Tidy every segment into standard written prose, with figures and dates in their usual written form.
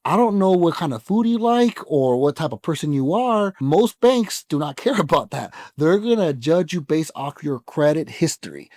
I don't know what kind of food you like or what type of person you are. Most banks do not care about that. They're going to judge you based off your credit history.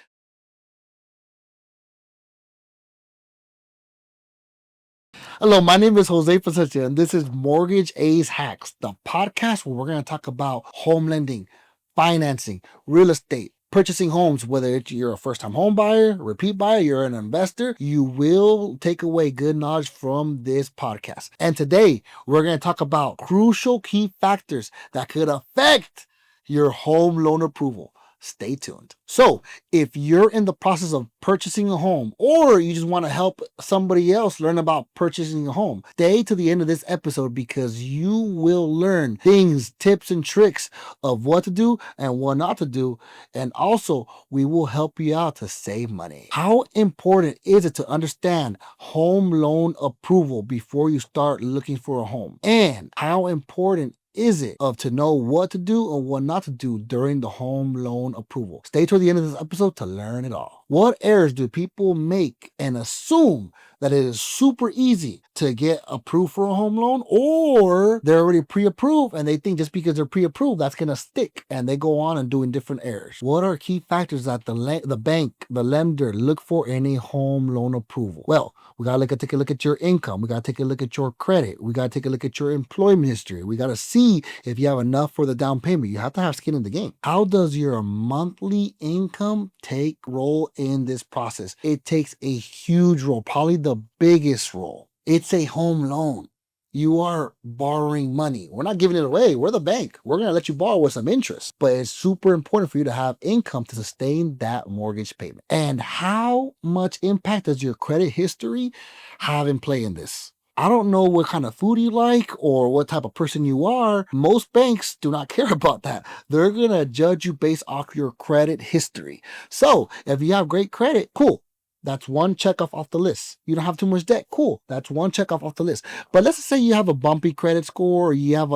Hello, my name is Jose Plascencia, and this is Mortgage Ace Hacks, the podcast where we're going to talk about home lending, financing, real estate, purchasing homes, whether you're a first-time home buyer, repeat buyer, you're an investor, you will take away good knowledge from this podcast. And today, we're going to talk about crucial key factors that could affect your home loan approval. Stay tuned. So, if you're in the process of purchasing a home or you just want to help somebody else learn about purchasing a home, stay to the end of this episode because you will learn things, tips, and tricks of what to do and what not to do. And also, we will help you out to save money. How important is it to understand home loan approval before you start looking for a home? And how important is it to know what to do and what not to do during the home loan approval? Stay toward the end of this episode to learn it all. What errors do people make and assume that it is super easy to get approved for a home loan, or they're already pre-approved and they think just because they're pre-approved that's going to stick, and they go on and doing different errors? What are key factors that the bank, the lender, look for in a home loan approval? Well, we got to take a look at your income. We got to take a look at your credit. We got to take a look at your employment history. We got to see if you have enough for the down payment. You have to have skin in the game. How does your monthly income take role in this process? It takes a huge role, probably the biggest role. It's a home loan. You are borrowing money. We're not giving it away. We're the bank. We're going to let you borrow with some interest. But it's super important for you to have income to sustain that mortgage payment. And how much impact does your credit history have in play in this? I don't know what kind of food you like or what type of person you are. Most banks do not care about that. They're going to judge you based off your credit history. So if you have great credit, cool. That's one check off the list. You don't have too much debt. Cool. That's one check off the list. But let's just say you have a bumpy credit score, or you have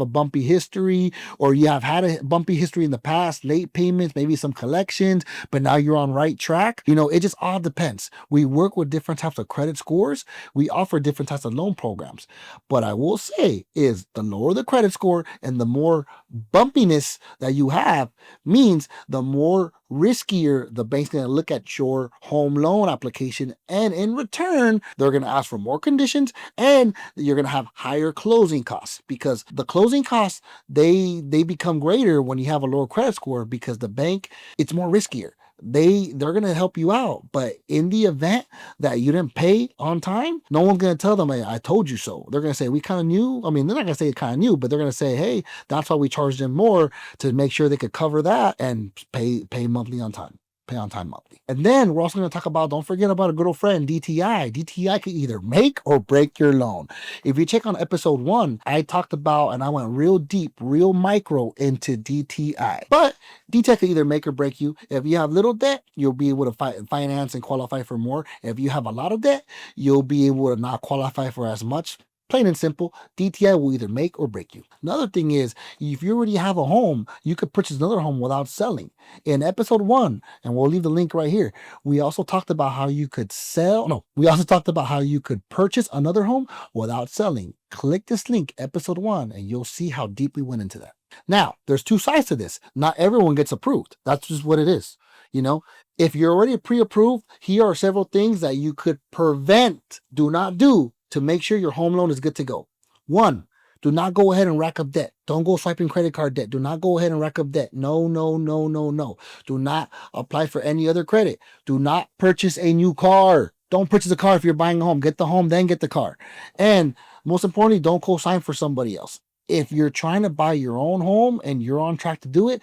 a bumpy history, or you have had a bumpy history in the past, late payments, maybe some collections, but now you're on right track. It just all depends. We work with different types of credit scores. We offer different types of loan programs. But I will say is the lower the credit score and the more bumpiness that you have means the more riskier the bank's going to look at your home loan application, and in return they're going to ask for more conditions, and you're going to have higher closing costs, because the closing costs, they become greater when you have a lower credit score, because the bank, it's more riskier. They're going to help you out, but in the event that you didn't pay on time, no one's going to tell them, hey, I told you so. They're going to say, we kind of knew. I mean, they're not going to say it kind of knew, but they're going to say, hey, that's why we charged them more, to make sure they could cover that and pay monthly on time. Pay on time monthly. And then we're also going to talk about, don't forget about a good old friend, DTI. DTI can either make or break your loan. If you check on episode 1, I talked about, and I went real deep, real micro into DTI. But DTI can either make or break you. If you have little debt, you'll be able to finance and qualify for more. If you have a lot of debt, you'll be able to not qualify for as much. Plain and simple, DTI will either make or break you. Another thing is, if you already have a home, you could purchase another home without selling. In episode 1, and we'll leave the link right here, we also talked about how you could purchase another home without selling. Click this link, episode 1, and you'll see how deep we went into that. Now, there's two sides to this. Not everyone gets approved. That's just what it is. If you're already pre-approved, here are several things that you could do not do, to make sure your home loan is good to go. 1, do not go ahead and rack up debt. Don't go swiping credit card debt. Do not go ahead and rack up debt. No. Do not apply for any other credit. Do not purchase a new car. Don't purchase a car if you're buying a home. Get the home, then get the car. And most importantly, don't co-sign for somebody else. If you're trying to buy your own home and you're on track to do it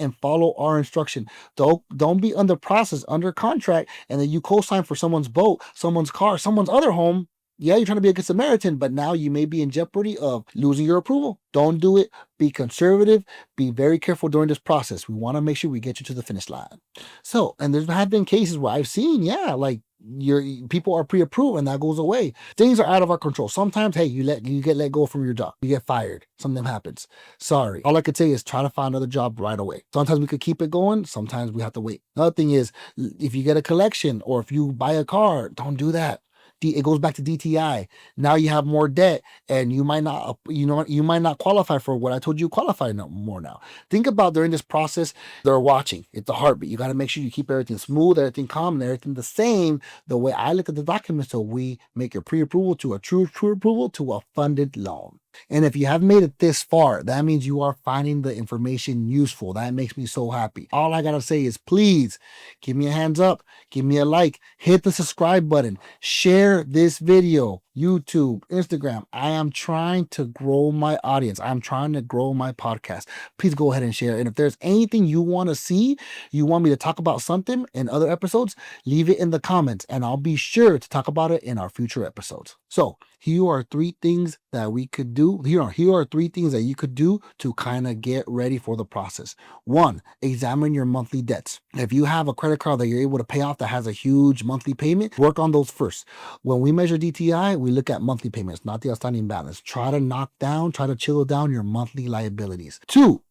and follow our instruction. Don't be under contract, and then you co-sign for someone's boat, someone's car, someone's other home. Yeah, you're trying to be a good Samaritan, but now you may be in jeopardy of losing your approval. Don't do it. Be conservative. Be very careful during this process. We want to make sure we get you to the finish line. So, and there have been cases where I've seen, like your people are pre-approved and that goes away. Things are out of our control. Sometimes, hey, you get let go from your job. You get fired. Something happens. Sorry. All I could say is try to find another job right away. Sometimes we could keep it going. Sometimes we have to wait. Another thing is, if you get a collection or if you buy a car, don't do that. It goes back to DTI. Now you have more debt, and you might not, you might not qualify for what I told you qualify no more now. Think about during this process, they're watching. It's a heartbeat. You got to make sure you keep everything smooth, everything calm, and everything the same the way I look at the documents, so we make your pre-approval to a true approval to a funded loan. And if you have made it this far, that means you are finding the information useful. That makes me so happy. All I gotta say is please give me a hands up, give me a like, hit the subscribe button, share this video, YouTube, Instagram. I am trying to grow my audience. I'm trying to grow my podcast. Please go ahead and share. And if there's anything you want to see, you want me to talk about something in other episodes, leave it in the comments and I'll be sure to talk about it in our future episodes. So here are three things that we could do. Here are three things that you could do to kind of get ready for the process. One, examine your monthly debts. If you have a credit card that you're able to pay off that has a huge monthly payment, work on those first. When we measure DTI, we look at monthly payments, not the outstanding balance. Try to chill down your monthly liabilities. Two,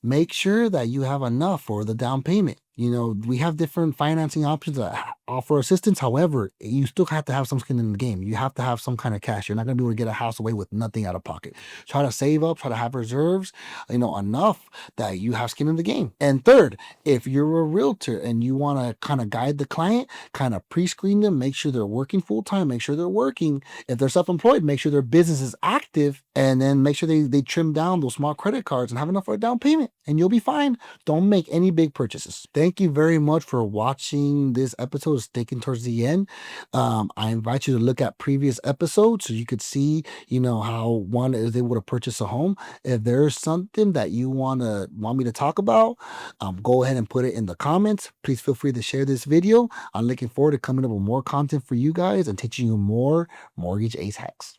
make sure that you have enough for the down payment. We have different financing options that offer assistance. However, you still have to have some skin in the game. You have to have some kind of cash. You're not going to be able to get a house away with nothing out of pocket. Try to save up, try to have reserves, enough that you have skin in the game. And third, if you're a realtor and you want to kind of guide the client, kind of pre-screen them, make sure they're working full time, make sure they're working. If they're self-employed, make sure their business is active, and then make sure they trim down those small credit cards and have enough for a down payment, and you'll be fine. Don't make any big purchases. Thank you very much for watching this episode, sticking towards the end. I invite you to look at previous episodes so you could see, how one is able to purchase a home. If there's something that you want me to talk about, go ahead and put it in the comments. Please feel free to share this video. I'm looking forward to coming up with more content for you guys and teaching you more mortgage ace hacks.